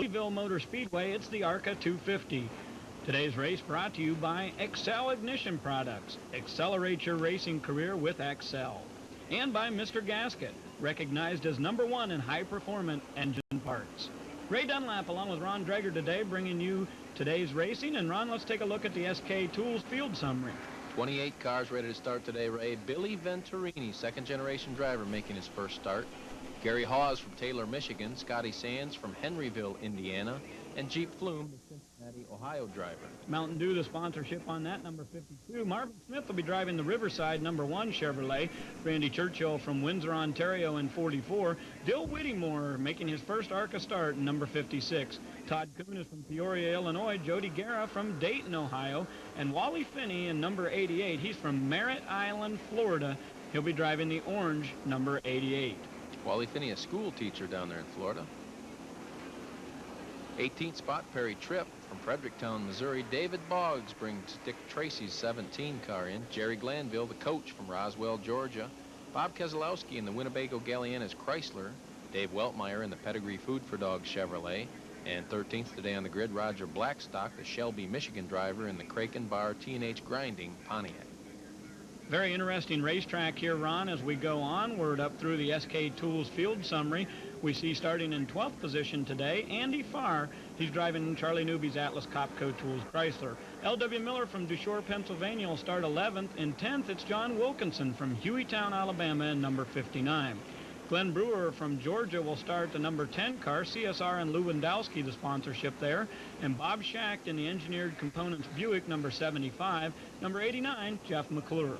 Louisville Motor Speedway, it's the Arca 250. Today's race brought to you by Excel Ignition Products. Accelerate your racing career with Excel. And by Mr. Gasket, recognized as #1 in high-performance engine parts. Ray Dunlap along with Ron Dreger today bringing you today's racing. And Ron, let's take a look at the SK Tools field summary. 28 cars ready to start today, Ray. Billy Venturini, second-generation driver, making his first start. Gary Hawes from Taylor, Michigan. Scotty Sands from Henryville, Indiana. And Jeep Flume, the Cincinnati, Ohio driver. Mountain Dew, the sponsorship on that, number 52. Marvin Smith will be driving the Riverside #1 Chevrolet. Randy Churchill from Windsor, Ontario in 44. Dill Whittemore making his first ARCA start in number 56. Todd Kuhn is from Peoria, Illinois. Jody Guerra from Dayton, Ohio. And Wally Finney in number 88. He's from Merritt Island, Florida. He'll be driving the orange number 88. Wally Finney, a school teacher down there in Florida. 18th spot, Perry Tripp from Fredericktown, Missouri. David Boggs brings Dick Tracy's 17 car in. Jerry Glanville, the coach from Roswell, Georgia. Bob Keselowski in the Winnebago Gallianas Chrysler. Dave Weltmeyer in the Pedigree Food for Dogs Chevrolet. And 13th today on the grid, Roger Blackstock, the Shelby, Michigan driver in the Kraken Bar T&H Grinding Pontiac. Very interesting racetrack here, Ron, as we go onward up through the SK Tools field summary. We see starting in 12th position today, Andy Farr. He's driving Charlie Newby's Atlas Copco Tools Chrysler. L.W. Miller from Dushore, Pennsylvania will start 11th. In 10th, it's John Wilkinson from Hueytown, Alabama in number 59. Glenn Brewer from Georgia will start the number 10 car. CSR and Lewandowski, the sponsorship there. And Bob Schacht in the Engineered Components Buick, number 75. Number 89, Jeff McClure.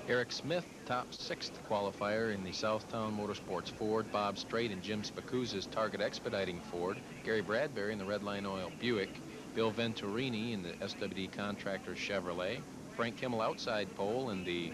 Eric Smith, top 6th qualifier in the Southtown Motorsports Ford. Bob Strait and Jim Spacuzza's Target Expediting Ford. Gary Bradbury in the Redline Oil Buick. Bill Venturini in the SWD Contractors Chevrolet. Frank Kimmel outside pole in the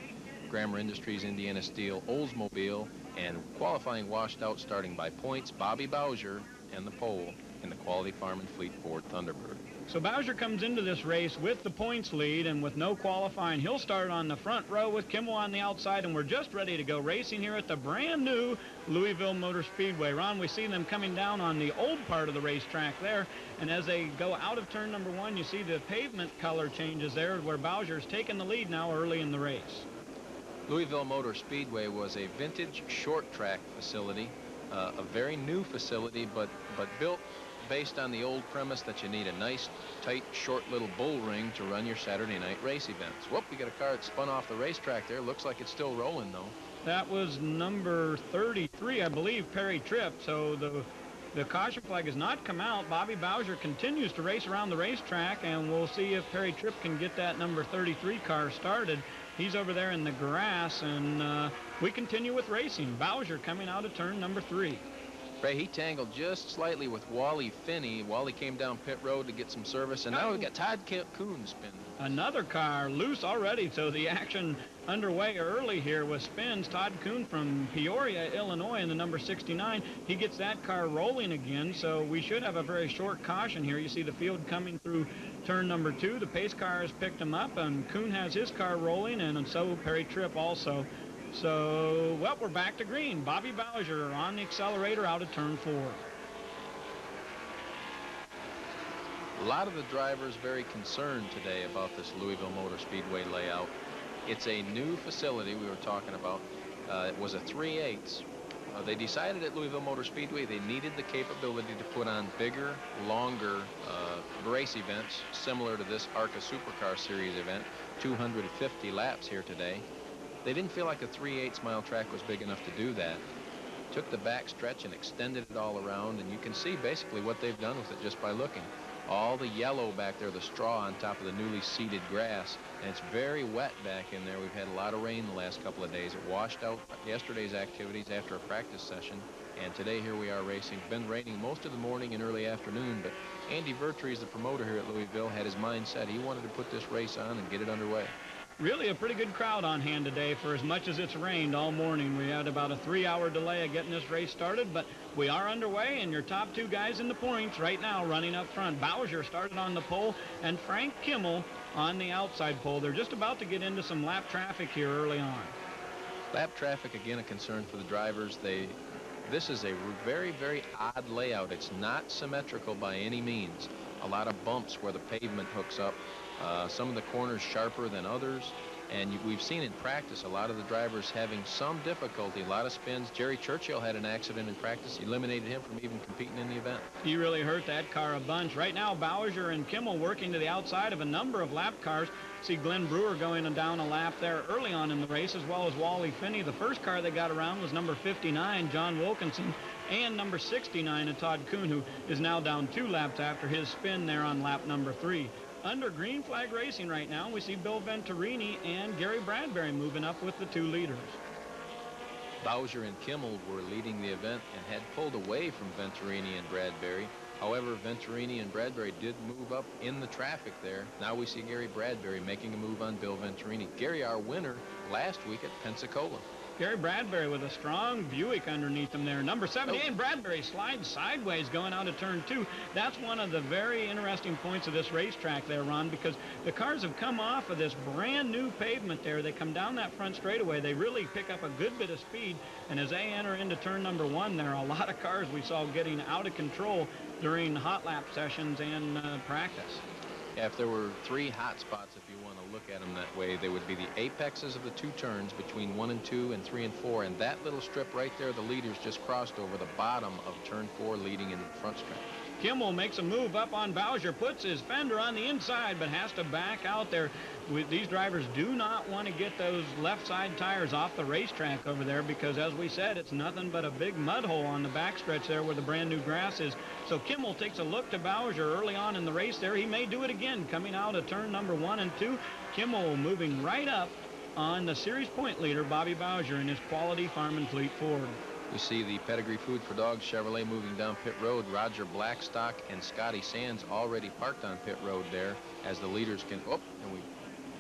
Grammar Industries Indiana Steel Oldsmobile. And qualifying washed out starting by points, Bobby Bowser and the pole in the Quality Farm and Fleet Ford Thunderbird. So Bowser comes into this race with the points lead and with no qualifying. He'll start on the front row with Kimmel on the outside, and we're just ready to go racing here at the brand new Louisville Motor Speedway. Ron, we see them coming down on the old part of the racetrack there, and as they go out of turn number 1, you see the pavement color changes there where Bowser's taking the lead now early in the race. Louisville Motor Speedway was a vintage short track facility, a very new facility, but built based on the old premise that you need a nice, tight, short little bull ring to run your Saturday night race events. Whoop, we got a car that spun off the racetrack there. Looks like it's still rolling, though. That was number 33, I believe, Perry Tripp. So the caution flag has not come out. Bobby Bowser continues to race around the racetrack, and we'll see if Perry Tripp can get that number 33 car started. He's over there in the grass, and we continue with racing. Bowser coming out of turn number 3. Ray, he tangled just slightly with Wally Finney. Wally came down pit road to get some service, and now we've got Todd Kuhn spinning. Another car loose already, so the action underway early here with spins. Todd Kuhn from Peoria, Illinois in the number 69. He gets that car rolling again, so we should have a very short caution here. You see the field coming through turn number 2. The pace car has picked him up, and Kuhn has his car rolling, and so Perry Tripp also. So, well, we're back to green. Bobby Bowser on the accelerator out of turn 4. A lot of the drivers very concerned today about this Louisville Motor Speedway layout. It's a new facility we were talking about. It was a 3/8. They decided at Louisville Motor Speedway they needed the capability to put on bigger, longer race events similar to this Arca Supercar Series event, 250 laps here today. They didn't feel like a 3/8 mile track was big enough to do that. Took the back stretch and extended it all around, and you can see basically what they've done with it just by looking. All the yellow back there, the straw on top of the newly seeded grass, and it's very wet back in there. We've had a lot of rain the last couple of days. It washed out yesterday's activities after a practice session, and today here we are racing. Been raining most of the morning and early afternoon, but Andy Vertrees, the promoter here at Louisville, had his mind set. He wanted to put this race on and get it underway. Really a pretty good crowd on hand today for as much as it's rained all morning. We had about a 3-hour delay of getting this race started, but we are underway, and your top 2 guys in the points right now running up front. Bowser started on the pole, and Frank Kimmel on the outside pole. They're just about to get into some lap traffic here early on. Lap traffic, again, a concern for the drivers. This is a very, very odd layout. It's not symmetrical by any means. A lot of bumps where the pavement hooks up. Some of the corners sharper than others. And we've seen in practice a lot of the drivers having some difficulty, a lot of spins. Jerry Churchill had an accident in practice, eliminated him from even competing in the event. He really hurt that car a bunch. Right now, Bowser and Kimmel working to the outside of a number of lap cars. See Glenn Brewer going down a lap there early on in the race, as well as Wally Finney. The first car they got around was number 59, John Wilkinson, and number 69, Todd Kuhn, who is now down 2 laps after his spin there on lap number 3. Under green flag racing right now, we see Bill Venturini and Gary Bradbury moving up with the 2 leaders. Bowser and Kimmel were leading the event and had pulled away from Venturini and Bradbury. However, Venturini and Bradbury did move up in the traffic there. Now we see Gary Bradbury making a move on Bill Venturini. Gary, our winner last week at Pensacola. Gary Bradbury with a strong Buick underneath him there. Number 78, Bradbury slides sideways going out of turn 2. That's one of the very interesting points of this racetrack there, Ron, because the cars have come off of this brand new pavement there. They come down that front straightaway. They really pick up a good bit of speed, and as they enter into turn number 1, there are a lot of cars we saw getting out of control during hot lap sessions and practice. Yeah, if there were 3 hot spots, if you want to look at them that way, they would be the apexes of the 2 turns between 1 and 2 and 3 and 4. And that little strip right there, the leaders just crossed over the bottom of turn 4 leading into the front strip. Kimmel makes a move up on Bowser, puts his fender on the inside, but has to back out there. These drivers do not want to get those left side tires off the racetrack over there because, as we said, it's nothing but a big mud hole on the backstretch there where the brand new grass is. So Kimmel takes a look to Bowser early on in the race there. He may do it again coming out of turn number 1 and 2. Kimmel moving right up on the series point leader, Bobby Bowser, in his Quality Farm and Fleet Ford. We see the Pedigree Food for Dogs Chevrolet moving down pit road. Roger Blackstock and Scotty Sands already parked on pit road there as the leaders can...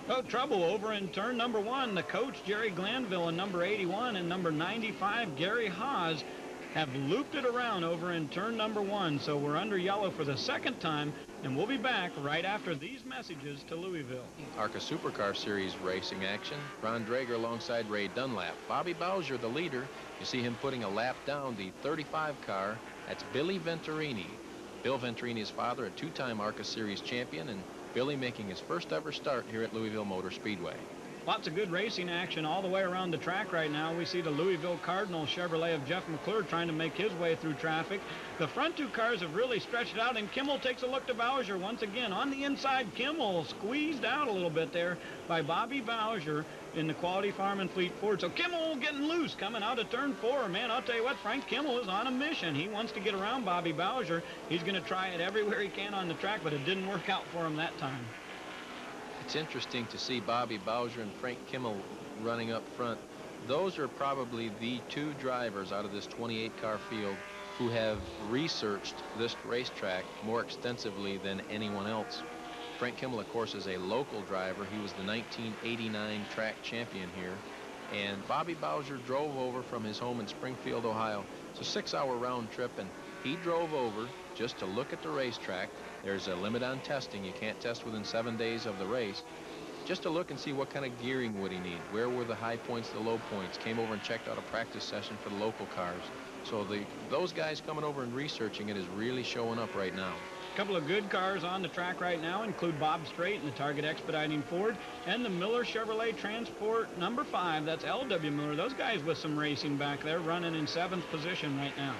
Oh, trouble over in turn number 1. The coach, Jerry Glanville, and number 81 and number 95, Gary Haas, have looped it around over in turn number 1. So we're under yellow for the second time, and we'll be back right after these messages to Louisville. Arca Supercar Series racing action. Ron Drager alongside Ray Dunlap. Bobby Bowser, the leader. You see him putting a lap down the 35 car. That's Billy Venturini. Bill Venturini's father, a 2-time Arca Series champion, and Billy making his first ever start here at Louisville Motor Speedway. Lots of good racing action all the way around the track right now. We see the Louisville Cardinal Chevrolet of Jeff McClure trying to make his way through traffic. The front 2 cars have really stretched out, and Kimmel takes a look to Bowser once again. On the inside, Kimmel squeezed out a little bit there by Bobby Bowser in the Quality Farm and Fleet Ford. So Kimmel getting loose coming out of turn 4. Man, I'll tell you what, Frank Kimmel is on a mission. He wants to get around Bobby Bowser. He's going to try it everywhere he can on the track, but it didn't work out for him that time. It's interesting to see Bobby Bowser and Frank Kimmel running up front. Those are probably the 2 drivers out of this 28-car field who have researched this racetrack more extensively than anyone else. Frank Kimmel, of course, is a local driver. He was the 1989 track champion here. And Bobby Bowser drove over from his home in Springfield, Ohio. It's a 6-hour round trip, and he drove over just to look at the racetrack. There's a limit on testing. You can't test within 7 days of the race. Just to look and see what kind of gearing would he need. Where were the high points, the low points. Came over and checked out a practice session for the local cars. So those guys coming over and researching it is really showing up right now. A couple of good cars on the track right now include Bob Strait in the Target Expediting Ford and the Miller Chevrolet Transport number 5. That's L.W. Miller. Those guys with some racing back there running in 7th position right now.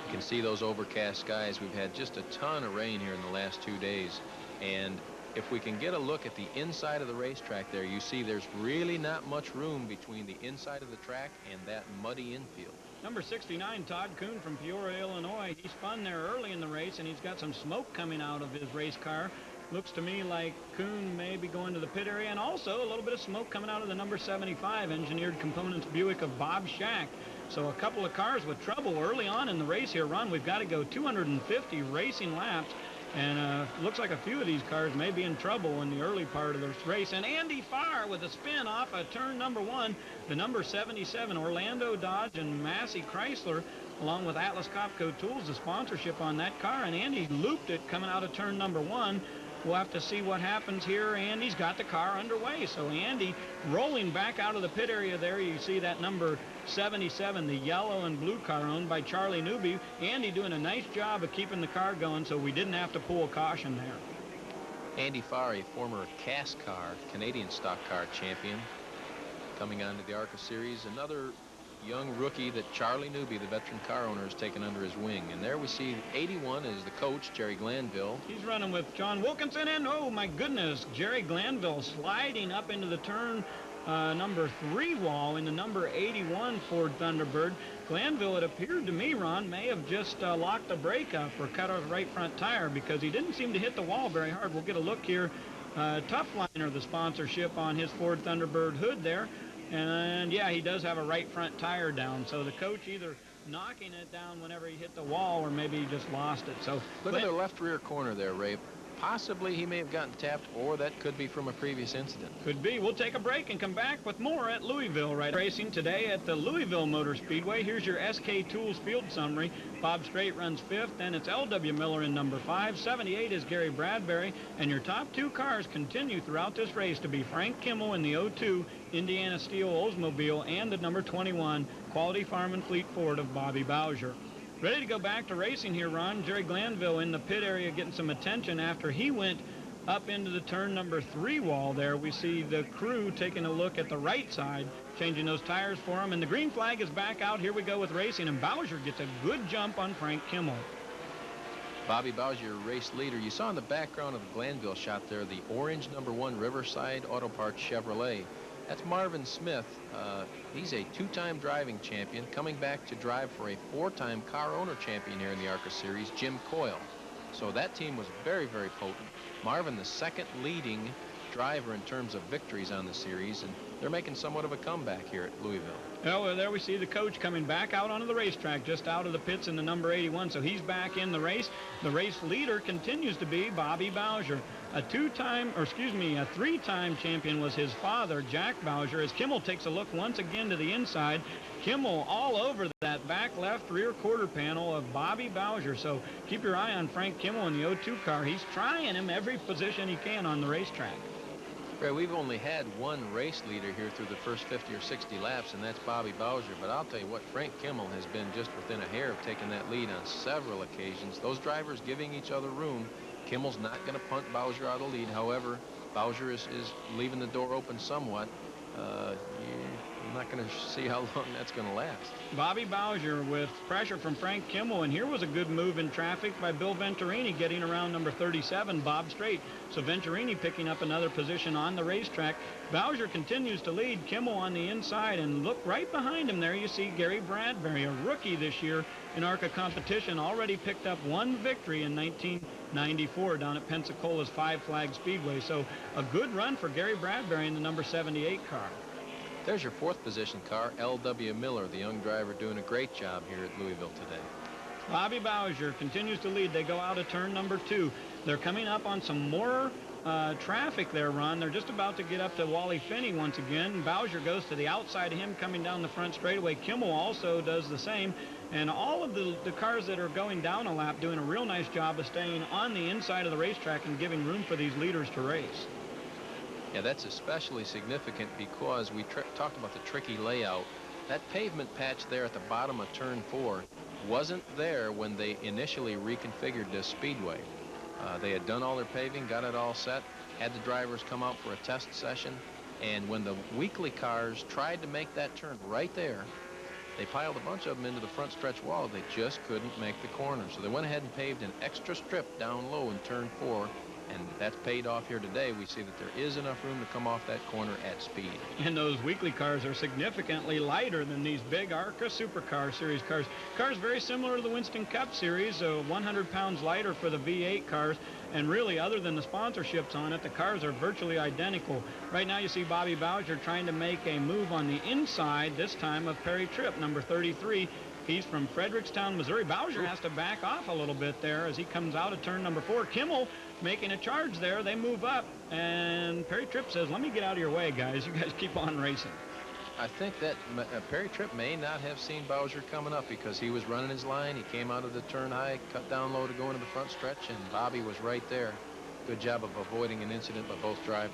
You can see those overcast skies. We've had just a ton of rain here in the last 2 days. And if we can get a look at the inside of the racetrack there, you see there's really not much room between the inside of the track and that muddy infield. Number 69, Todd Kuhn from Peoria, Illinois. He spun there early in the race, and he's got some smoke coming out of his race car. Looks to me like Kuhn may be going to the pit area, and also a little bit of smoke coming out of the number 75 Engineered Components Buick of Bob Shack. So a couple of cars with trouble early on in the race here, Ron. We've got to go 250 racing laps, and looks like a few of these cars may be in trouble in the early part of this race. And Andy Farr with a spin off of turn number 1, the number 77 Orlando Dodge and Massey Chrysler, along with Atlas Copco Tools, the sponsorship on that car. And Andy looped it coming out of turn number 1. we'll have to see what happens here. Andy's got the car underway. So Andy rolling back out of the pit area there. You see that number 77, the yellow and blue car owned by Charlie Newby. Andy doing a nice job of keeping the car going, so we didn't have to pull a caution there. Andy Farr, a former CAS car, Canadian stock car champion, coming on to the Arca Series. Another young rookie that Charlie Newby, the veteran car owner, has taken under his wing. And there we see 81 is the coach, Jerry Glanville. He's running with John Wilkinson, and oh my goodness, Jerry Glanville sliding up into the turn number 3 wall in the number 81 Ford Thunderbird. Glanville, it appeared to me, Ron, may have just locked the brake up or cut off the right front tire, because he didn't seem to hit the wall very hard. We'll get a look here. Tough Liner, the sponsorship on his Ford Thunderbird hood there. And yeah, he does have a right front tire down. So the coach either knocking it down whenever he hit the wall, or maybe he just lost it. So look at the left rear corner there, Ray. Possibly he may have gotten tapped, or that could be from a previous incident. Could be. We'll take a break and come back with more at Louisville. Right, racing today at the Louisville Motor Speedway. Here's your SK Tools field summary. Bob Strait runs 5th, then it's L.W. Miller in number 5. 78 is Gary Bradbury, and your top 2 cars continue throughout this race to be Frank Kimmel in the 02 Indiana Steel Oldsmobile and the number 21 Quality Farm and Fleet Ford of Bobby Bowser. Ready to go back to racing here, Ron. Jerry Glanville in the pit area getting some attention after he went up into the turn number 3 wall there. We see the crew taking a look at the right side, changing those tires for him, and the green flag is back out. Here we go with racing, and Bowser gets a good jump on Frank Kimmel. Bobby Bowser, race leader. You saw in the background of the Glanville shot there the orange number 1 Riverside Auto Parts Chevrolet. That's Marvin Smith. He's a 2-time driving champion, coming back to drive for a 4-time car owner champion here in the Arca Series, Jim Coyle. So that team was very, very potent. Marvin, the 2nd leading driver in terms of victories on the series, and they're making somewhat of a comeback here at Louisville. Oh, well, there we see the coach coming back out onto the racetrack, just out of the pits in the number 81, so he's back in the race. The race leader continues to be Bobby Bowser. A 3-time champion was his father, Jack Bowser, as Kimmel takes a look once again to the inside. Kimmel all over that back left rear quarter panel of Bobby Bowser, so keep your eye on Frank Kimmel in the 02 car. He's trying him every position he can on the racetrack. Ray, we've only had one race leader here through the first 50 or 60 laps, and that's Bobby Bowser. But I'll tell you what, Frank Kimmel has been just within a hair of taking that lead on several occasions. Those drivers giving each other room. Kimmel's not going to punt Bowser out of the lead. However, Bowser is leaving the door open somewhat. I'm not going to see how long that's going to last. Bobby Bowser with pressure from Frank Kimmel, and here was a good move in traffic by Bill Venturini getting around number 37, Bob Strait. So Venturini picking up another position on the racetrack. Bowser continues to lead, Kimmel on the inside, and look right behind him there you see Gary Bradbury, a rookie this year in ARCA competition, already picked up 1 victory in 1994 down at Pensacola's Five Flag Speedway. So a good run for Gary Bradbury in the number 78 car. There's your 4th position car, L.W. Miller, the young driver, doing a great job here at Louisville today. Bobby Bowser continues to lead. They go out of turn number 2. They're coming up on some more traffic there, Ron. They're just about to get up to Wally Finney once again. Bowser goes to the outside of him coming down the front straightaway. Kimmel also does the same. And all of the cars that are going down a lap doing a real nice job of staying on the inside of the racetrack and giving room for these leaders to race. Yeah, that's especially significant because we talked about the tricky layout. That pavement patch there at the bottom of turn 4 wasn't there when they initially reconfigured this speedway. They had done all their paving, got it all set, had the drivers come out for a test session, and when the weekly cars tried to make that turn right there, they piled a bunch of them into the front stretch wall. They just couldn't make the corner. So they went ahead and paved an extra strip down low in turn 4. And that's paid off here today. We see that there is enough room to come off that corner at speed. And those weekly cars are significantly lighter than these big ARCA Supercar Series cars. Cars very similar to the Winston Cup Series, 100 pounds lighter for the V8 cars. And really, other than the sponsorships on it, the cars are virtually identical. Right now you see Bobby Bowser trying to make a move on the inside, this time of Perry Tripp, number 33. He's from Frederickstown, Missouri. Bowser has to back off a little bit there as he comes out of turn number 4. Kimmel making a charge there. They move up, and Perry Tripp says, let me get out of your way, guys. You guys keep on racing. I think that Perry Tripp may not have seen Bowser coming up because he was running his line. He came out of the turn high, cut down low to go into the front stretch, and Bobby was right there. Good job of avoiding an incident by both drivers.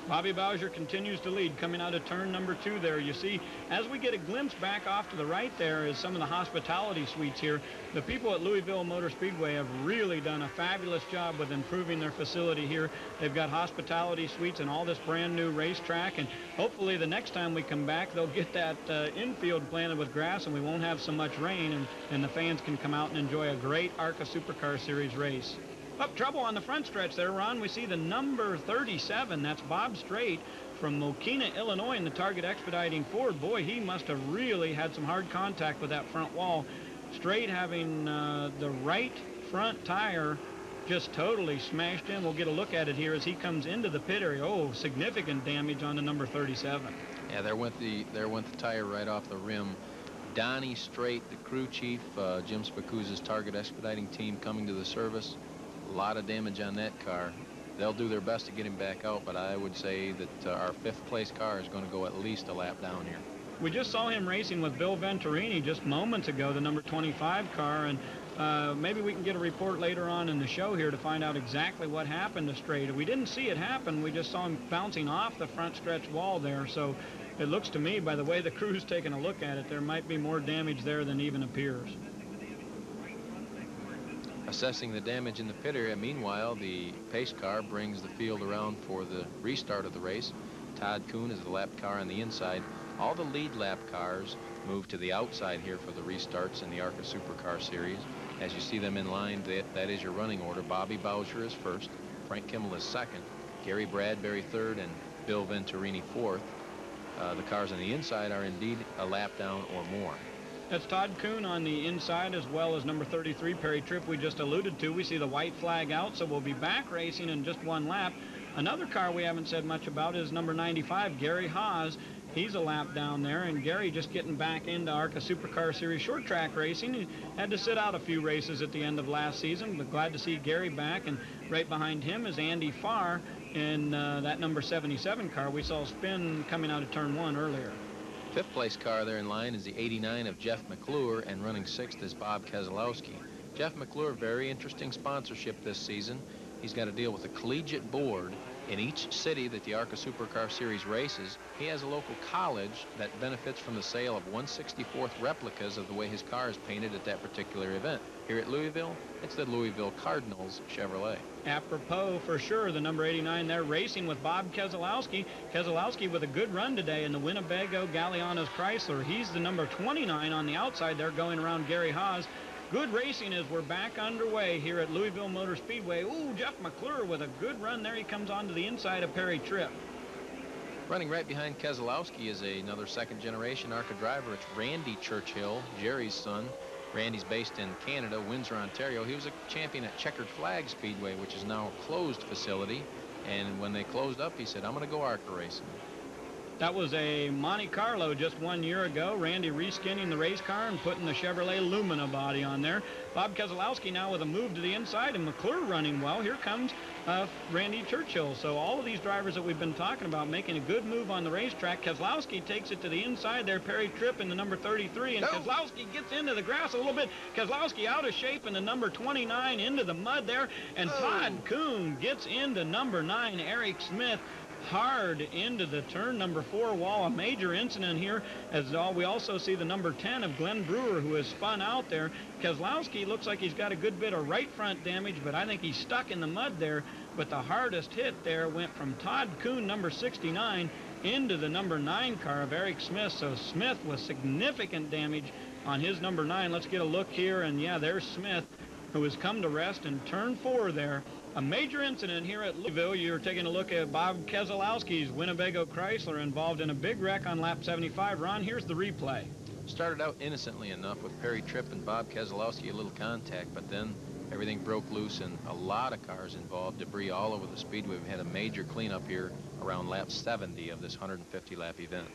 Bobby Bowser continues to lead coming out of turn number 2 there. You see, as we get a glimpse back off to the right there is some of the hospitality suites here. The people at Louisville Motor Speedway have really done a fabulous job with improving their facility here. They've got hospitality suites and all this brand new racetrack, and hopefully the next time we come back they'll get that infield planted with grass and we won't have so much rain, and the fans can come out and enjoy a great Arca Supercar Series race. Up trouble on the front stretch there, Ron. We see the number 37. That's Bob Strait from Mokina, Illinois, in the Target Expediting Ford. Boy, he must have really had some hard contact with that front wall. Strait having the right front tire just totally smashed in. We'll get a look at it here as he comes into the pit area. Oh, significant damage on the number 37. Yeah, there went the tire right off the rim. Donnie Strait, the crew chief, Jim Spacuzza's Target Expediting team, coming to the service. A lot of damage on that car. They'll do their best to get him back out, but I would say that our 5th place car is going to go at least a lap down here. We just saw him racing with Bill Venturini just moments ago, the number 25 car, and maybe we can get a report later on in the show here to find out exactly what happened to Strait. We didn't see it happen. We just saw him bouncing off the front stretch wall there, so it looks to me, by the way the crew's taking a look at it, there might be more damage there than even appears. Assessing the damage in the pit area, meanwhile, the pace car brings the field around for the restart of the race. Todd Kuhn is the lap car on the inside. All the lead lap cars move to the outside here for the restarts in the Arca Supercar Series. As you see them in line, that is your running order. Bobby Bowser is first, Frank Kimmel is second, Gary Bradbury third, and Bill Venturini fourth. The cars on the inside are indeed a lap down or more. That's Todd Kuhn on the inside, as well as number 33, Perry Tripp, we just alluded to. We see the white flag out, so we'll be back racing in just one lap. Another car we haven't said much about is number 95, Gary Haas. He's a lap down there, and Gary just getting back into Arca Supercar Series short track racing. He had to sit out a few races at the end of last season, but glad to see Gary back. And right behind him is Andy Farr in that number 77 car. We saw spin coming out of turn 1 earlier. 5th place car there in line is the 89 of Jeff McClure, and running 6th is Bob Keselowski. Jeff McClure, very interesting sponsorship this season. He's got to deal with a collegiate board in each city that the Arca Supercar Series races. He has a local college that benefits from the sale of 1/64th replicas of the way his car is painted at that particular event. Here at Louisville, it's the Louisville Cardinals Chevrolet. Apropos, for sure, the number 89 there racing with Bob Keselowski. Keselowski with a good run today in the Winnebago Galliano's Chrysler. He's the number 29 on the outside there going around Gary Haas. Good racing as we're back underway here at Louisville Motor Speedway. Ooh, Jeff McClure with a good run there. He comes onto the inside of Perry Tripp. Running right behind Keselowski is another second-generation Arca driver. It's Randy Churchill, Jerry's son. Randy's based in Canada, Windsor, Ontario. He was a champion at Checkered Flag Speedway, which is now a closed facility. And when they closed up, he said, I'm going to go Arca racing. That was a Monte Carlo just 1 year ago. Randy reskinning the race car and putting the Chevrolet Lumina body on there. Bob Keselowski now with a move to the inside, and McClure running well. Here comes Randy Churchill. So all of these drivers that we've been talking about making a good move on the racetrack. Keselowski takes it to the inside there. Perry Tripp in the number 33, and Keselowski gets into the grass a little bit. Keselowski out of shape in the number 29 into the mud there, and Todd Kuhn gets into number 9, Eric Smith, hard into the turn number 4 wall. A major incident here, as we also see the number 10 of Glenn Brewer, who has spun out there. Keselowski looks like he's got a good bit of right front damage, but I think he's stuck in the mud there. But the hardest hit there went from Todd Kuhn, number 69, into the number 9 car of Eric Smith. So Smith with significant damage on his number 9. Let's get a look here, and yeah, there's Smith, who has come to rest in turn 4 there. A major incident here at Louisville. You're taking a look at Bob Keselowski's Winnebago Chrysler involved in a big wreck on lap 75. Ron, here's the replay. Started out innocently enough with Perry Tripp and Bob Keselowski, a little contact, but then everything broke loose and a lot of cars involved, debris all over the speedway. We had a major cleanup here around lap 70 of this 150-lap event.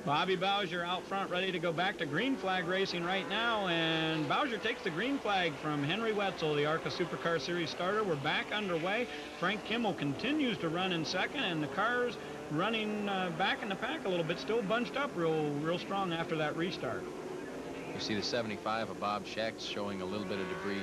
Bobby Bowser out front, ready to go back to green flag racing right now, and Bowser takes the green flag from Henry Wetzel, the Arca Supercar Series starter. We're back underway. Frank Kimmel continues to run in second, and the cars running back in the pack a little bit, still bunched up real strong after that restart. You see the 75 of Bob Shax showing a little bit of debris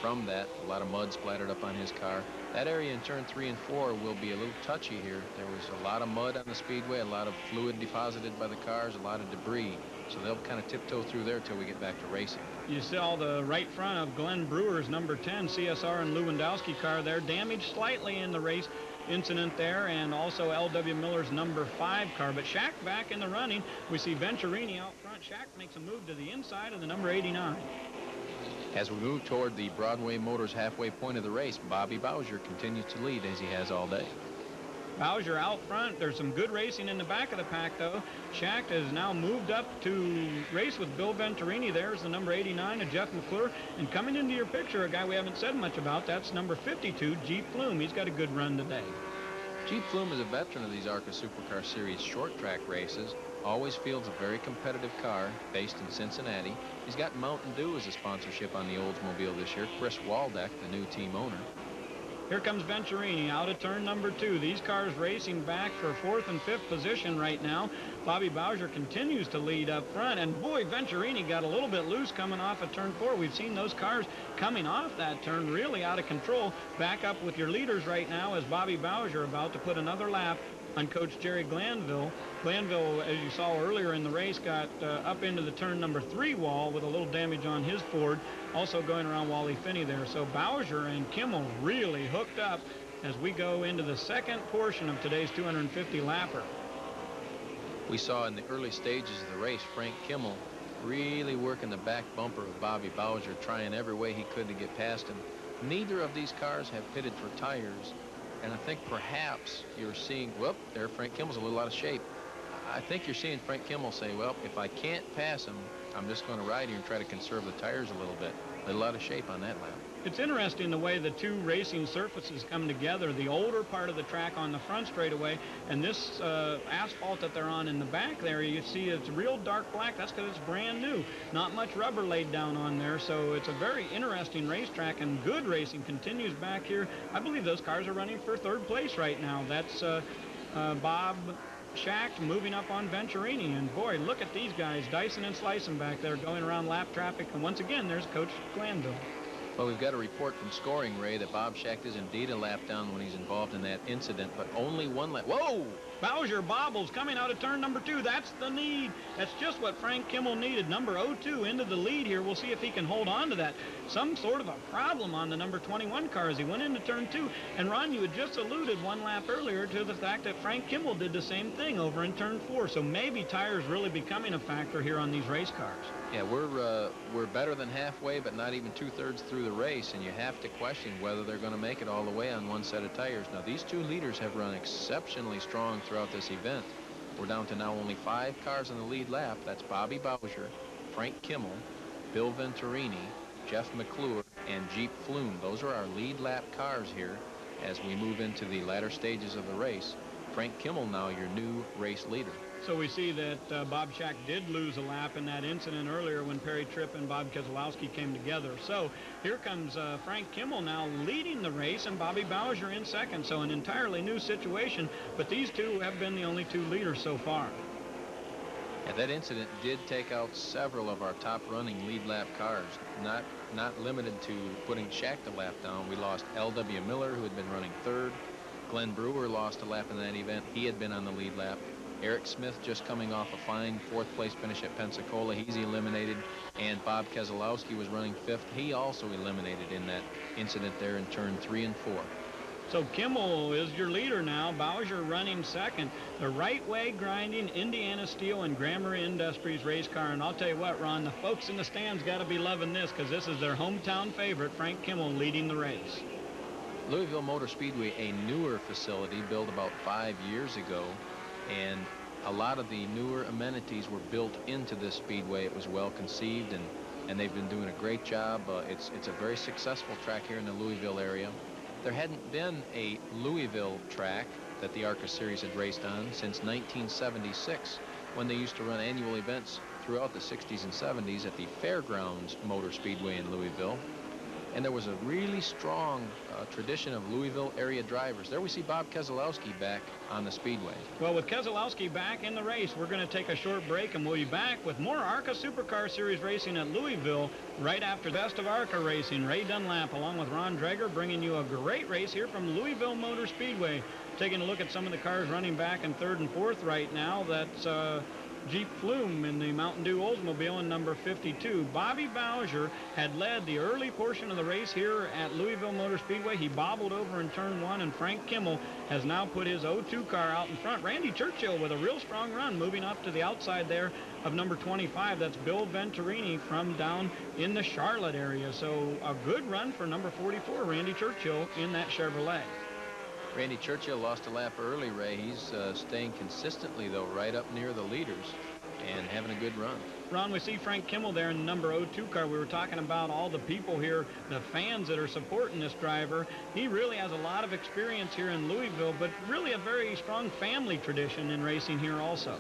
from that. A lot of mud splattered up on his car. That area in turn 3 and 4 will be a little touchy here. There was a lot of mud on the speedway, a lot of fluid deposited by the cars, a lot of debris. So they'll kind of tiptoe through there till we get back to racing. You saw the right front of Glenn Brewer's number 10 CSR and Lewandowski car there, damaged slightly in the race incident there, and also L.W. Miller's number 5 car. But Shack back in the running. We see Venturini out front. Shack makes a move to the inside of the number 89. As we move toward the Broadway Motors halfway point of the race, Bobby Bowser continues to lead as he has all day. Bowser out front. There's some good racing in the back of the pack, though. Shack has now moved up to race with Bill Venturini. There's the number 89 of Jeff McClure. And coming into your picture, a guy we haven't said much about, that's number 52, Jeep Flume. He's got a good run today. Jeep Flume is a veteran of these Arca Supercar Series short track races. Always fields a very competitive car based in Cincinnati. He's got Mountain Dew as a sponsorship on the Oldsmobile this year. Chris Waldeck, the new team owner. Here comes Venturini out of turn number 2. These cars racing back for 4th and 5th position right now. Bobby Bowser continues to lead up front. And boy, Venturini got a little bit loose coming off of turn 4. We've seen those cars coming off that turn really out of control. Back up with your leaders right now is Bobby Bowser about to put another lap on Coach Jerry Glanville. Glanville, as you saw earlier in the race, got up into the turn number 3 wall with a little damage on his Ford, also going around Wally Finney there. So Bowser and Kimmel really hooked up as we go into the second portion of today's 250 lapper. We saw in the early stages of the race Frank Kimmel really working the back bumper of Bobby Bowser, trying every way he could to get past him. Neither of these cars have pitted for tires. And I think perhaps you're seeing, well, there Frank Kimmel's a little out of shape. I think you're seeing Frank Kimmel say, well, if I can't pass him, I'm just going to ride here and try to conserve the tires a little bit. A little out of shape on that lap. It's interesting the way the two racing surfaces come together. The older part of the track on the front straightaway, and this asphalt that they're on in the back there, you see it's real dark black. That's because it's brand new. Not much rubber laid down on there, so it's a very interesting racetrack, and good racing continues back here. I believe those cars are running for 3rd place right now. That's Bob Shack moving up on Venturini, and boy, look at these guys dicing and slicing back there, going around lap traffic. And once again, there's Coach Glanville. Well, we've got a report from Scoring, Ray, that Bob Shack is indeed a lap down when he's involved in that incident, but only 1 lap. Whoa! Bowser bobbles coming out of turn number 2. That's the need. That's just what Frank Kimmel needed. Number 02 into the lead here. We'll see if he can hold on to that. Some sort of a problem on the number 21 car as he went into turn 2. And Ron, you had just alluded 1 lap earlier to the fact that Frank Kimmel did the same thing over in turn 4. So maybe tires really becoming a factor here on these race cars. Yeah, we're better than halfway, but not even 2/3 through the race, and you have to question whether they're going to make it all the way on 1 set of tires. Now, these 2 leaders have run exceptionally strong throughout this event. We're down to now only 5 cars in the lead lap. That's Bobby Bowser, Frank Kimmel, Bill Venturini, Jeff McClure, and Jeep Flume. Those are our lead lap cars here as we move into the latter stages of the race. Frank Kimmel now your new race leader. So we see that Bob Shack did lose a lap in that incident earlier when Perry Tripp and Bob Keselowski came together. So here comes Frank Kimmel now leading the race and Bobby Bowser in second. So an entirely new situation, but these two have been the only 2 leaders so far. Yeah, that incident did take out several of our top running lead lap cars, not limited to putting Shack the lap down. We lost L.W. Miller, who had been running 3rd. Glenn Brewer lost a lap in that event. He had been on the lead lap. Eric Smith just coming off a fine 4th place finish at Pensacola. He's eliminated. And Bob Keselowski was running 5th. He also eliminated in that incident there in turn 3 and 4. So Kimmel is your leader now. Bowser running second. The Right Way Grinding Indiana Steel and Grammar Industries race car. And I'll tell you what, Ron, the folks in the stands got to be loving this because this is their hometown favorite, Frank Kimmel, leading the race. Louisville Motor Speedway, a newer facility built about 5 years ago, and a lot of the newer amenities were built into this speedway. It was well conceived, and they've been doing a great job. It's a very successful track here in the Louisville area. There hadn't been a Louisville track that the Arca Series had raced on since 1976, when they used to run annual events throughout the 60s and 70s at the Fairgrounds Motor Speedway in Louisville. And there was a really strong tradition of Louisville area drivers. There we see Bob Keselowski back on the speedway. Well, with Keselowski back in the race, we're going to take a short break, and we'll be back with more Arca Supercar Series racing at Louisville right after Best of Arca Racing. Ray Dunlap along with Ron Dreger bringing you a great race here from Louisville Motor Speedway. Taking a look at some of the cars running back in third and fourth right now. That's Jeep Flume in the Mountain Dew Oldsmobile in number 52. Bobby Bowser had led the early portion of the race here at Louisville Motor Speedway. He bobbled over in turn one, and Frank Kimmel has now put his 02 car out in front. Randy Churchill with a real strong run, moving up to the outside there of number 25. That's Bill Venturini from down in the Charlotte area. So a good run for number 44, Randy Churchill, in that Chevrolet. Randy Churchill lost a lap early, Ray. He's staying consistently, though, right up near the leaders and having a good run. Ron, we see Frank Kimmel there in the number 02 car. We were talking about all the people here, the fans that are supporting this driver. He really has a lot of experience here in Louisville, but really a very strong family tradition in racing here also.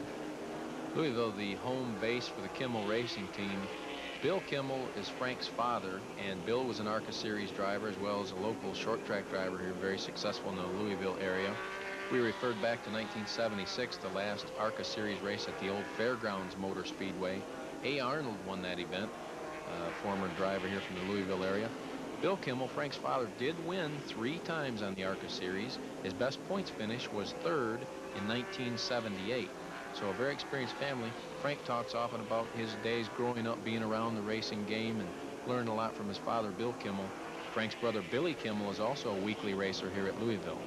Louisville, the home base for the Kimmel racing team. Bill Kimmel is Frank's father, and Bill was an Arca Series driver as well as a local short track driver here, very successful in the Louisville area. We referred back to 1976, the last Arca Series race at the old Fairgrounds Motor Speedway. A. Arnold won that event, former driver here from the Louisville area. Bill Kimmel, Frank's father, did win 3 times on the Arca Series. His best points finish was third in 1978. So a very experienced family. Frank talks often about his days growing up being around the racing game and learned a lot from his father, Bill Kimmel. Frank's brother, Billy Kimmel, is also a weekly racer here at Louisville.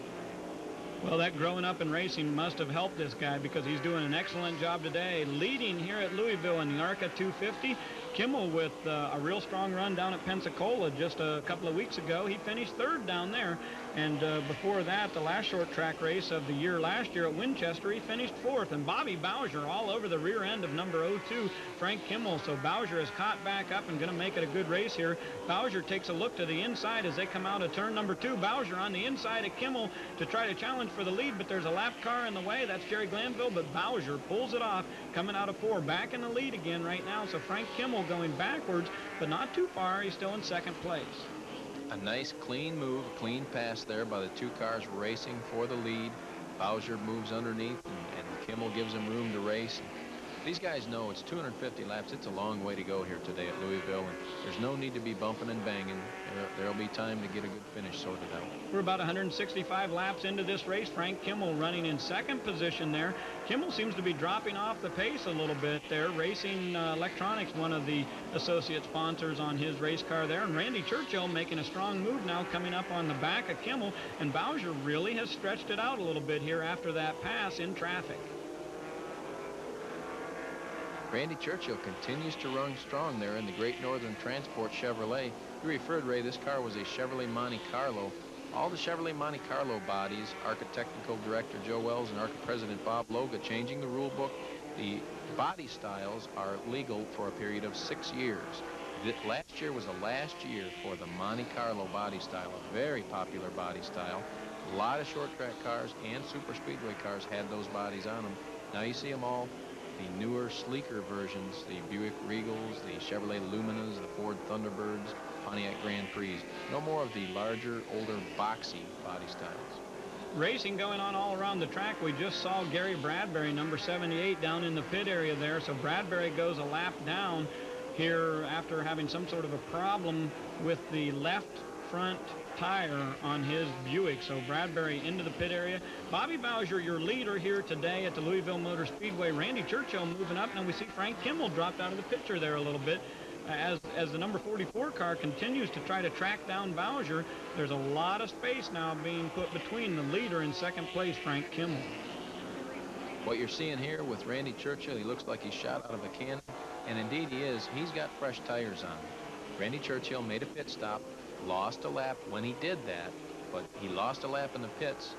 Well, that growing up in racing must have helped this guy, because he's doing an excellent job today, leading here at Louisville in the Arca 250. Kimmel with a real strong run down at Pensacola just a couple of weeks ago. He finished third down there. And before that, the last short track race of the year last year at Winchester, he finished fourth. And Bobby Bowser all over the rear end of number 02, Frank Kimmel. So Bowser is caught back up and going to make it a good race here. Bowser takes a look to the inside as they come out of turn number 2. Bowser on the inside of Kimmel to try to challenge for the lead, but there's a lap car in the way. That's Jerry Glanville, but Bowser pulls it off, coming out of 4. Back in the lead again right now. So Frank Kimmel going backwards, but not too far. He's still in second place. A nice clean move, clean pass there by the 2 cars racing for the lead. Bowser moves underneath, and Kimmel gives him room to race. These guys know it's 250 laps. It's a long way to go here today at Louisville, and there's no need to be bumping and banging. There'll be time to get a good finish sorted out. We're about 165 laps into this race. Frank Kimmel running in second position there. Kimmel seems to be dropping off the pace a little bit there. Racing Electronics, one of the associate sponsors on his race car there. And Randy Churchill making a strong move now, coming up on the back of Kimmel. And Bowser really has stretched it out a little bit here after that pass in traffic. Randy Churchill continues to run strong there in the Great Northern Transport Chevrolet. You referred, Ray, this car was a Chevrolet Monte Carlo. All the Chevrolet Monte Carlo bodies, ARCA Technical Director Joe Wells and ARCA President Bob Loga changing the rule book. The body styles are legal for a period of 6 years. Last year was the last year for the Monte Carlo body style, a very popular body style. A lot of short track cars and super speedway cars had those bodies on them. Now you see them all. The newer, sleeker versions, the Buick Regals, the Chevrolet Luminas, the Ford Thunderbirds, Pontiac Grand Prix. No more of the larger, older, boxy body styles. Racing going on all around the track. We just saw Gary Bradbury, number 78, down in the pit area there. So Bradbury goes a lap down here after having some sort of a problem with the left front tire on his Buick. So Bradbury into the pit area. Bobby Bowser, your leader here today at the Louisville Motor Speedway. Randy Churchill moving up. Now we see Frank Kimmel dropped out of the picture there a little bit. As the number 44 car continues to try to track down Bowser, there's a lot of space now being put between the leader and second place, Frank Kimmel. What you're seeing here with Randy Churchill, he looks like he's shot out of a cannon, and indeed he is. He's got fresh tires on. Randy Churchill made a pit stop, lost a lap when he did that, but he lost a lap in the pits,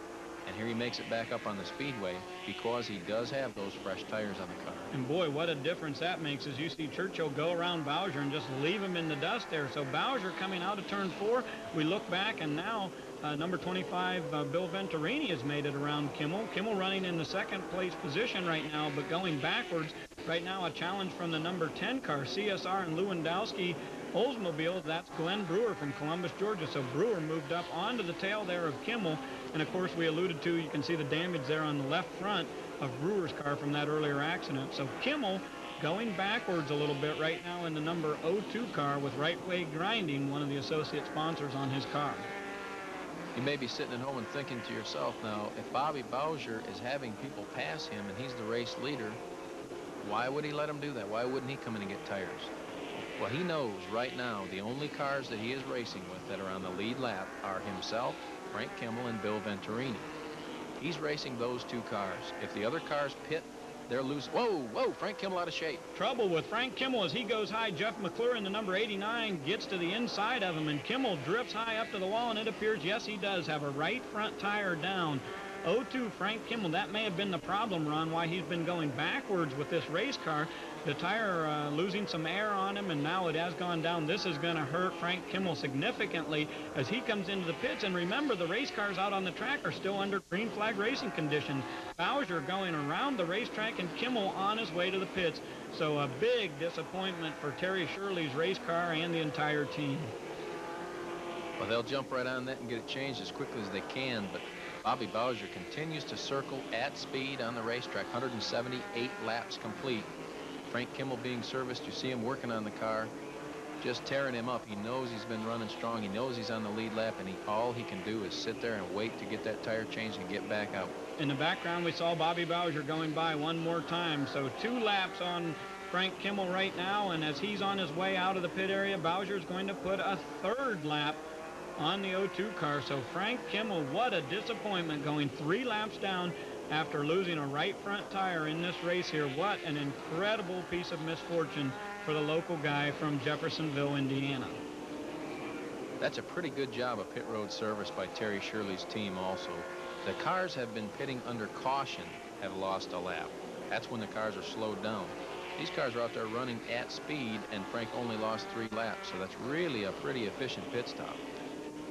and here he makes it back up on the speedway because he does have those fresh tires on the car. And boy, what a difference that makes as you see Churchill go around Bowser and just leave him in the dust there. So Bowser coming out of turn 4, we look back, and now number 25, Bill Venturini, has made it around Kimmel. Kimmel running in the second place position right now, but going backwards. Right now, a challenge from the number 10 car. CSR and Lewandowski Oldsmobile, that's Glenn Brewer from Columbus, Georgia. So Brewer moved up onto the tail there of Kimmel. And, of course, we alluded to, you can see the damage there on the left front of Brewer's car from that earlier accident. So Kimmel going backwards a little bit right now in the number 02 car with Right Way Grinding, one of the associate sponsors on his car. You may be sitting at home and thinking to yourself now, if Bobby Bowser is having people pass him and he's the race leader, why would he let him do that? Why wouldn't he come in and get tires? Well, he knows right now the only cars that he is racing with that are on the lead lap are himself, Frank Kimmel, and Bill Venturini. He's racing those two cars. If the other cars pit, they're loose. Whoa, Frank Kimmel out of shape. Trouble with Frank Kimmel as he goes high. Jeff McClure in the number 89 gets to the inside of him, and Kimmel drifts high up to the wall, and it appears, yes, he does have a right front tire down. 02 Frank Kimmel, that may have been the problem, Ron, why he's been going backwards with this race car. The tire losing some air on him, and now it has gone down. This is going to hurt Frank Kimmel significantly as he comes into the pits. And remember, the race cars out on the track are still under green flag racing conditions. Bowser going around the racetrack and Kimmel on his way to the pits. So a big disappointment for Terry Shirley's race car and the entire team. Well, they'll jump right on that and get it changed as quickly as they can, but Bobby Bowser continues to circle at speed on the racetrack, 178 laps complete. Frank Kimmel being serviced, you see him working on the car, just tearing him up. He knows he's been running strong. He knows he's on the lead lap, and all he can do is sit there and wait to get that tire changed and get back out. In the background, we saw Bobby Bowser going by one more time. So 2 laps on Frank Kimmel right now, and as he's on his way out of the pit area, Bowser's going to put a 3rd lap on the 02 car. So Frank Kimmel, what a disappointment, going 3 laps down after losing a right front tire in this race here. What an incredible piece of misfortune for the local guy from Jeffersonville, Indiana. That's a pretty good job of pit road service by Terry Shirley's team also. The cars have been pitting under caution, have lost a lap. That's when the cars are slowed down. These cars are out there running at speed, and Frank only lost 3 laps, so that's really a pretty efficient pit stop.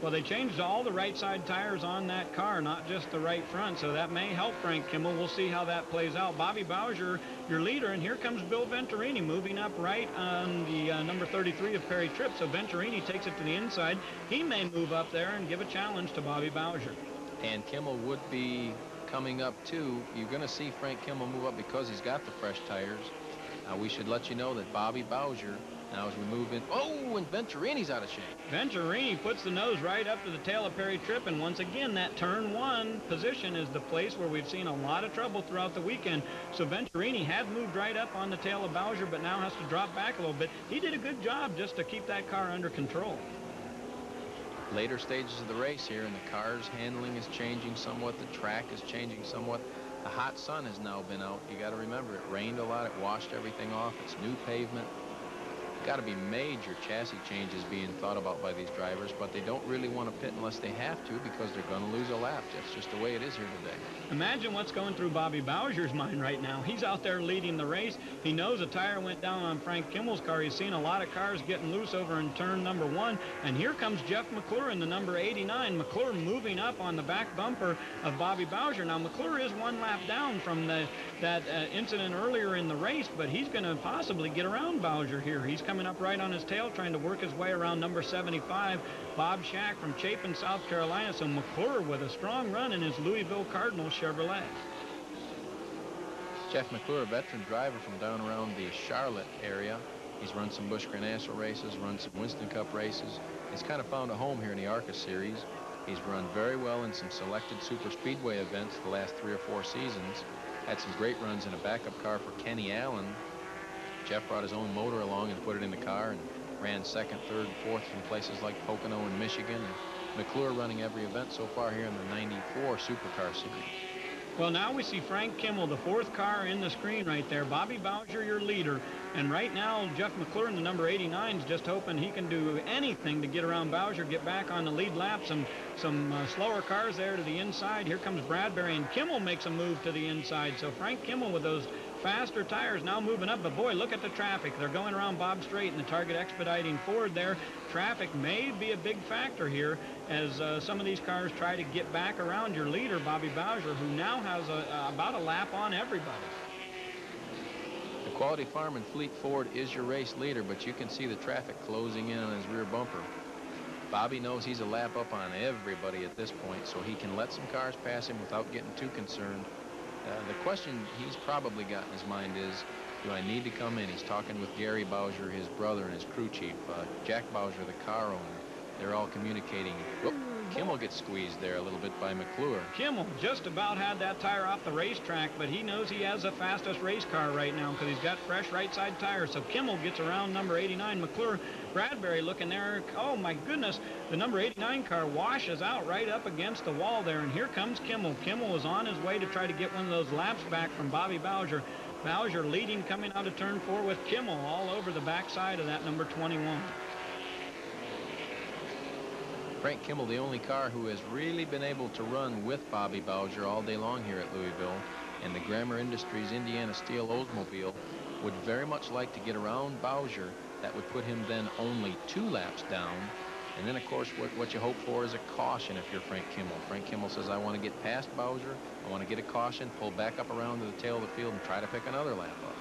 Well, they changed all the right side tires on that car, not just the right front, so that may help Frank Kimmel. We'll see how that plays out. Bobby Bowser, your leader, and here comes Bill Venturini moving up right on the number 33 of Perry Tripp. So Venturini takes it to the inside. He may move up there and give a challenge to Bobby Bowser. And Kimmel would be coming up too. You're going to see Frank Kimmel move up because he's got the fresh tires. We should let you know that Bobby Bowser, now as we move in, and Venturini's out of shape. Venturini puts the nose right up to the tail of Perry Tripp, and once again, that turn 1 position is the place where we've seen a lot of trouble throughout the weekend. So Venturini had moved right up on the tail of Bowser, but now has to drop back a little bit. He did a good job just to keep that car under control. Later stages of the race here, and the car's handling is changing somewhat. The track is changing somewhat. The hot sun has now been out. You got to remember, it rained a lot. It washed everything off. It's new pavement. Got to be major chassis changes being thought about by these drivers, but they don't really want to pit unless they have to because they're going to lose a lap. That's just the way it is here today. Imagine what's going through Bobby Bowser's mind right now. He's out there leading the race. He knows a tire went down on Frank Kimmel's car. He's seen a lot of cars getting loose over in turn number 1, and here comes Jeff McClure in the number 89. McClure moving up on the back bumper of Bobby Bowser. Now, McClure is 1 lap down from that incident earlier in the race, but he's going to possibly get around Bowser here. He's coming up right on his tail, trying to work his way around number 75, Bob Shack from Chapin, South Carolina. So McClure with a strong run in his Louisville Cardinal Chevrolet. Jeff McClure, a veteran driver from down around the Charlotte area. He's run some Busch Grand National races, run some Winston Cup races. He's kind of found a home here in the Arca series. He's run very well in some selected super speedway events the last 3 or 4 seasons. Had some great runs in a backup car for Kenny Allen. Jeff brought his own motor along and put it in the car and ran 2nd, 3rd, and 4th from places like Pocono and Michigan. And McClure running every event so far here in the 94 Supercar Series. Well, now we see Frank Kimmel, the 4th car in the screen right there. Bobby Bowser, your leader. And right now, Jeff McClure in the number 89 is just hoping he can do anything to get around Bowser, get back on the lead lap. Some slower cars there to the inside. Here comes Bradbury, and Kimmel makes a move to the inside. So Frank Kimmel with those faster tires now moving up, but boy, look at the traffic. They're going around Bob Strait and the Target Expediting Ford there. Traffic may be a big factor here as some of these cars try to get back around your leader, Bobby Bowser, who now has about a lap on everybody. Of Quality Farm and Fleet Ford is your race leader, but you can see the traffic closing in on his rear bumper. Bobby knows he's a lap up on everybody at this point, so he can let some cars pass him without getting too concerned. The question he's probably got in his mind is, do I need to come in? He's talking with Gary Bowser, his brother, and his crew chief. Jack Bowser, the car owner. They're all communicating. Whoop. Kimmel gets squeezed there a little bit by McClure. Kimmel just about had that tire off the racetrack, but he knows he has the fastest race car right now because he's got fresh right side tires. So Kimmel gets around number 89, McClure. Bradbury looking there. Oh, my goodness. The number 89 car washes out right up against the wall there, and here comes Kimmel. Kimmel is on his way to try to get one of those laps back from Bobby Bowser. Bowser leading coming out of turn 4 with Kimmel all over the backside of that number 21. Frank Kimmel, the only car who has really been able to run with Bobby Bowser all day long here at Louisville, and the Grammer Industries Indiana Steel Oldsmobile would very much like to get around Bowser. That would put him then only 2 laps down. And then, of course, what you hope for is a caution if you're Frank Kimmel. Frank Kimmel says, I want to get past Bowser, I want to get a caution, pull back up around to the tail of the field and try to pick another lap up.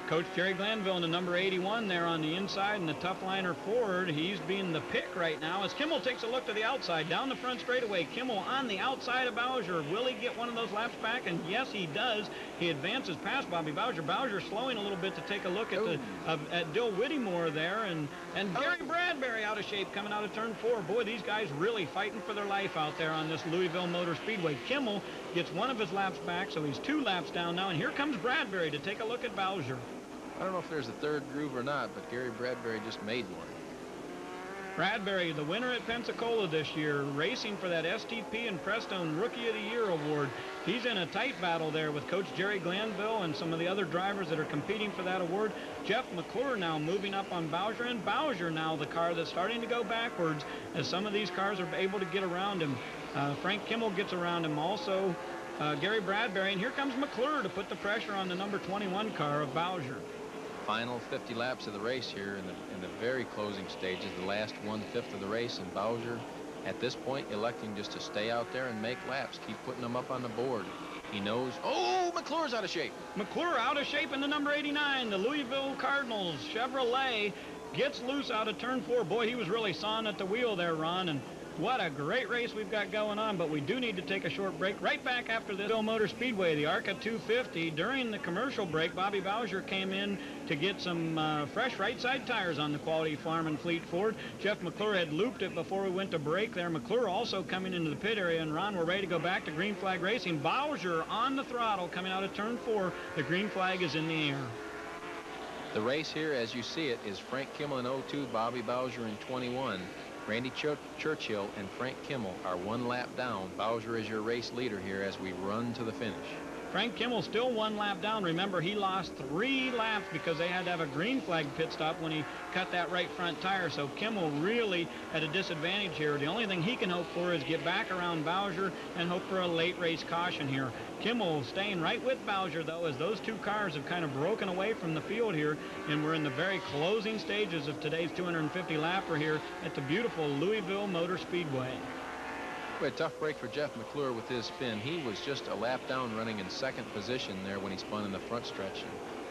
Coach Jerry Glanville in the number 81 there on the inside, and the tough liner Ford, he's being the pick right now as Kimmel takes a look to the outside, down the front straightaway. Kimmel on the outside of Bowser. Will he get one of those laps back? And yes, he does. He advances past Bobby Bowser. Bowser slowing a little bit to take a look at at Dill Whittemore there, and Gary Bradbury out of shape coming out of turn 4. Boy, these guys really fighting for their life out there on this Louisville Motor Speedway. Kimmel gets one of his laps back, so he's 2 laps down now, and here comes Bradbury to take a look at Bowser. I don't know if there's a third groove or not, but Gary Bradbury just made one. Bradbury, the winner at Pensacola this year, racing for that STP and Prestone Rookie of the Year award. He's in a tight battle there with Coach Jerry Glanville and some of the other drivers that are competing for that award. Jeff McClure now moving up on Bowser, and Bowser now the car that's starting to go backwards as some of these cars are able to get around him. Frank Kimmel gets around him also. Gary Bradbury, and here comes McClure to put the pressure on the number 21 car of Bowser. Final 50 laps of the race here in the very closing stages, the last 1/5 of the race, and Bowser at this point electing just to stay out there and make laps, keep putting them up on the board. He knows, oh, McClure's out of shape. McClure out of shape in the number 89, the Louisville Cardinals Chevrolet gets loose out of turn 4. Boy, he was really sawing at the wheel there, Ron, and what a great race we've got going on, but we do need to take a short break. Right back after this Louisville Motor Speedway, the Arca 250. During the commercial break, Bobby Bowser came in to get some fresh right side tires on the Quality Farm and Fleet Ford. Jeff McClure had looped it before we went to break there. McClure also coming into the pit area, and Ron, we're ready to go back to green flag racing. Bowser on the throttle coming out of turn 4. The green flag is in the air. The race here, as you see it, is Frank Kimmel in 02, Bobby Bowser in 21. Randy Churchill and Frank Kimmel are 1 lap down. Bowser is your race leader here as we run to the finish. Frank Kimmel still 1 lap down. Remember, he lost 3 laps because they had to have a green flag pit stop when he cut that right front tire. So Kimmel really at a disadvantage here. The only thing he can hope for is get back around Bowser and hope for a late race caution here. Kimmel staying right with Bowser, though, as those 2 cars have kind of broken away from the field here, and we're in the very closing stages of today's 250 lapper here at the beautiful Louisville Motor Speedway. A tough break for Jeff McClure with his spin. He was just a lap down running in 2nd position there when he spun in the front stretch.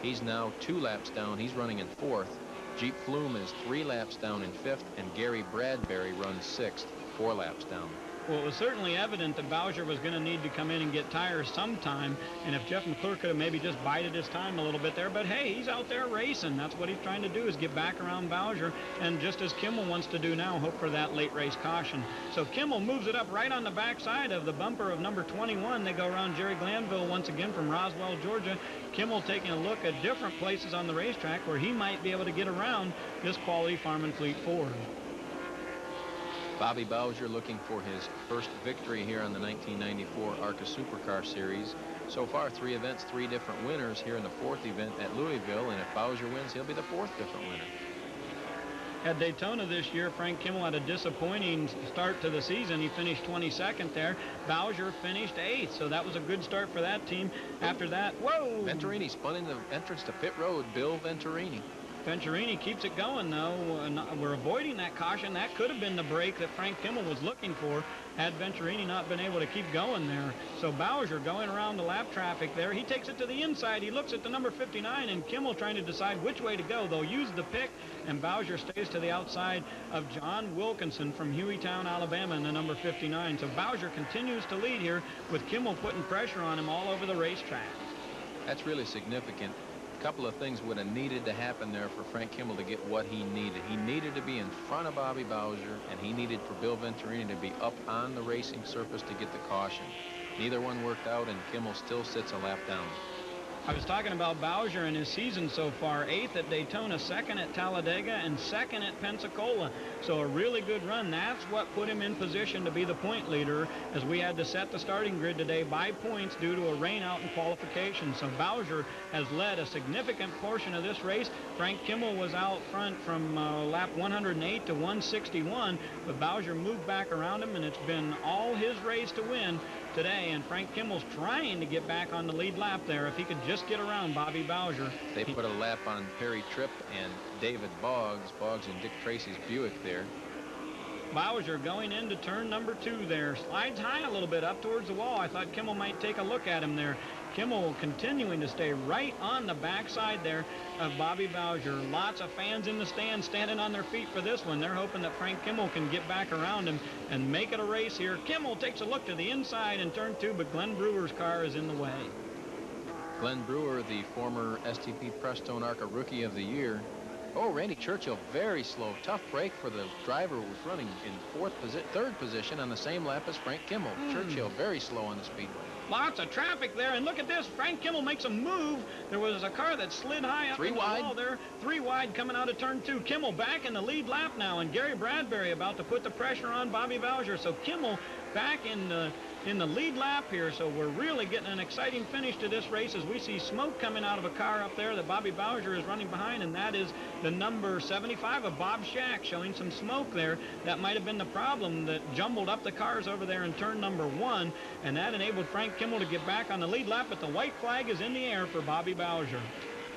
He's now 2 laps down. He's running in 4th. Jeep Flume is 3 laps down in 5th, and Gary Bradbury runs 6th, 4 laps down. Well, it was certainly evident that Bowser was going to need to come in and get tires sometime, and if Jeff McClure could have maybe just bided his time a little bit there, but hey, he's out there racing. That's what he's trying to do, is get back around Bowser, and just as Kimmel wants to do now, hope for that late race caution. So Kimmel moves it up right on the backside of the bumper of number 21. They go around Jerry Glanville once again from Roswell, Georgia. Kimmel taking a look at different places on the racetrack where he might be able to get around this Quality Farm and Fleet Ford. Bobby Bowser looking for his first victory here on the 1994 Arca Supercar Series. So far, 3 events, 3 different winners here in the 4th event at Louisville, and if Bowser wins, he'll be the 4th different winner. At Daytona this year, Frank Kimmel had a disappointing start to the season. He finished 22nd there. Bowser finished 8th, so that was a good start for that team. After that, whoa! Venturini spun in the entrance to pit road, Bill Venturini. Venturini keeps it going, though. We're avoiding that caution. That could have been the break that Frank Kimmel was looking for had Venturini not been able to keep going there. So Bowser going around the lap traffic there. He takes it to the inside. He looks at the number 59, and Kimmel trying to decide which way to go. They'll use the pick, and Bowser stays to the outside of John Wilkinson from Hueytown, Alabama, in the number 59. So Bowser continues to lead here with Kimmel putting pressure on him all over the racetrack. That's really significant. A couple of things would have needed to happen there for Frank Kimmel to get what he needed. He needed to be in front of Bobby Bowser, and he needed for Bill Venturini to be up on the racing surface to get the caution. Neither one worked out, and Kimmel still sits a lap down. I was talking about Bowser and his season so far. 8th at Daytona, 2nd at Talladega, and 2nd at Pensacola. So a really good run. That's what put him in position to be the point leader, as we had to set the starting grid today by points due to a rain out in qualification. So Bowser has led a significant portion of this race. Frank Kimmel was out front from lap 108 to 161, but Bowser moved back around him, and it's been all his race to win today, and Frank Kimmel's trying to get back on the lead lap there if he could just get around Bobby Bowser. They put a lap on Perry Tripp and David Boggs and Dick Tracy's Buick there. Bowser going into turn number 2 there. Slides high a little bit up towards the wall. I thought Kimmel might take a look at him there. Kimmel continuing to stay right on the backside there of Bobby Bowser. Lots of fans in the stands standing on their feet for this one. They're hoping that Frank Kimmel can get back around him and make it a race here. Kimmel takes a look to the inside in turn 2, but Glenn Brewer's car is in the way. Glenn Brewer, the former STP Prestone Arca Rookie of the Year. Oh, Randy Churchill, very slow. Tough break for the driver who was running in third position on the same lap as Frank Kimmel. Churchill very slow on the speedway. Lots of traffic there, and look at this. Frank Kimmel makes a move. There was a car that slid high up in the wall there. 3 wide coming out of turn 2. Kimmel back in the lead lap now, and Gary Bradbury about to put the pressure on Bobby Bowser. So Kimmel back in the lead lap here. So we're really getting an exciting finish to this race as we see smoke coming out of a car up there that Bobby Bowser is running behind, and that is the number 75 of Bob Shack, showing some smoke there. That might have been the problem that jumbled up the cars over there in turn number 1, and that enabled Frank Kimmel to get back on the lead lap, but the white flag is in the air for Bobby Bowser.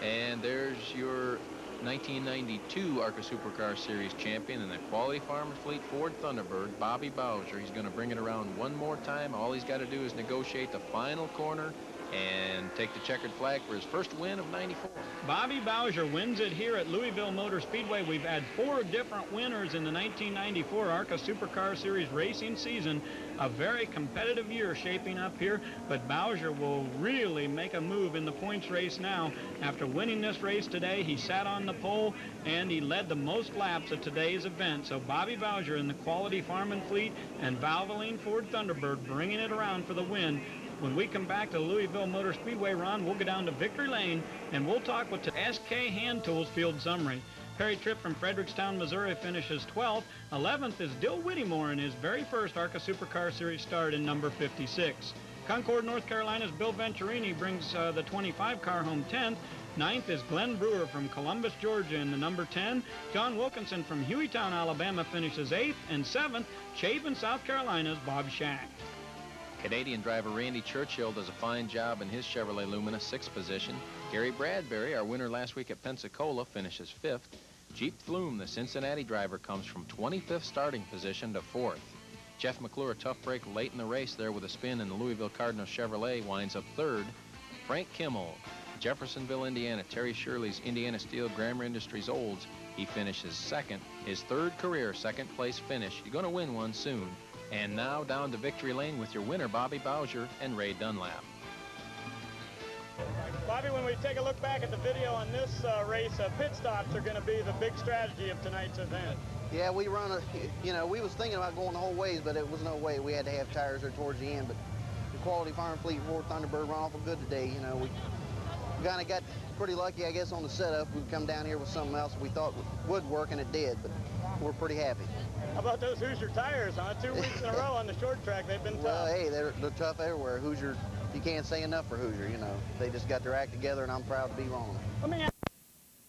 And there's your 1992 Arca Supercar Series champion in the Quality Farm Fleet Ford Thunderbird, Bobby Bowser. He's going to bring it around one more time. All he's got to do is negotiate the final corner and take the checkered flag for his first win of 94. Bobby Bowser wins it here at Louisville Motor Speedway. We've had 4 different winners in the 1994 Arca Supercar Series racing season. A very competitive year shaping up here, but Bowser will really make a move in the points race now. After winning this race today, he sat on the pole and he led the most laps at today's event. So Bobby Bowser in the Quality Farm and Fleet and Valvoline Ford Thunderbird bringing it around for the win. When we come back to Louisville Motor Speedway, Ron, we'll go down to Victory Lane, and we'll talk with the SK Hand Tools field summary. Perry Tripp from Frederickstown, Missouri finishes 12th. 11th is Dill Whittemore in his very first Arca Supercar Series start in number 56. Concord, North Carolina's Bill Venturini brings the 25 car home 10th. 9th is Glenn Brewer from Columbus, Georgia in the number 10. John Wilkinson from Hueytown, Alabama finishes 8th. And 7th, Chapin, South Carolina's Bob Shack. Canadian driver Randy Churchill does a fine job in his Chevrolet Lumina, 6th position. Gary Bradbury, our winner last week at Pensacola, finishes 5th. Jeep Flume, the Cincinnati driver, comes from 25th starting position to 4th. Jeff McClure, a tough break late in the race there with a spin in the Louisville Cardinal Chevrolet, winds up 3rd. Frank Kimmel, Jeffersonville, Indiana, Terry Shirley's Indiana Steel Grammar Industries Olds, he finishes 2nd. His 3rd career second-place finish. You're going to win one soon. And now down to Victory Lane with your winner, Bobby Bowser and Ray Dunlap. Bobby, when we take a look back at the video on this race, pit stops are going to be the big strategy of tonight's event. Yeah, we run we was thinking about going the whole ways, but it was no way. We had to have tires there towards the end, but the Quality Farm Fleet Ford Thunderbird run awful good today. We kind of got pretty lucky, I guess, on the setup. We come down here with something else we thought would work, and it did, but we're pretty happy. How about those Hoosier tires, huh? 2 weeks in a row on the short track, they've been tough. Well, hey, they're tough everywhere. Hoosier, you can't say enough for Hoosier, They just got their act together, and I'm proud to be on them. Let me ask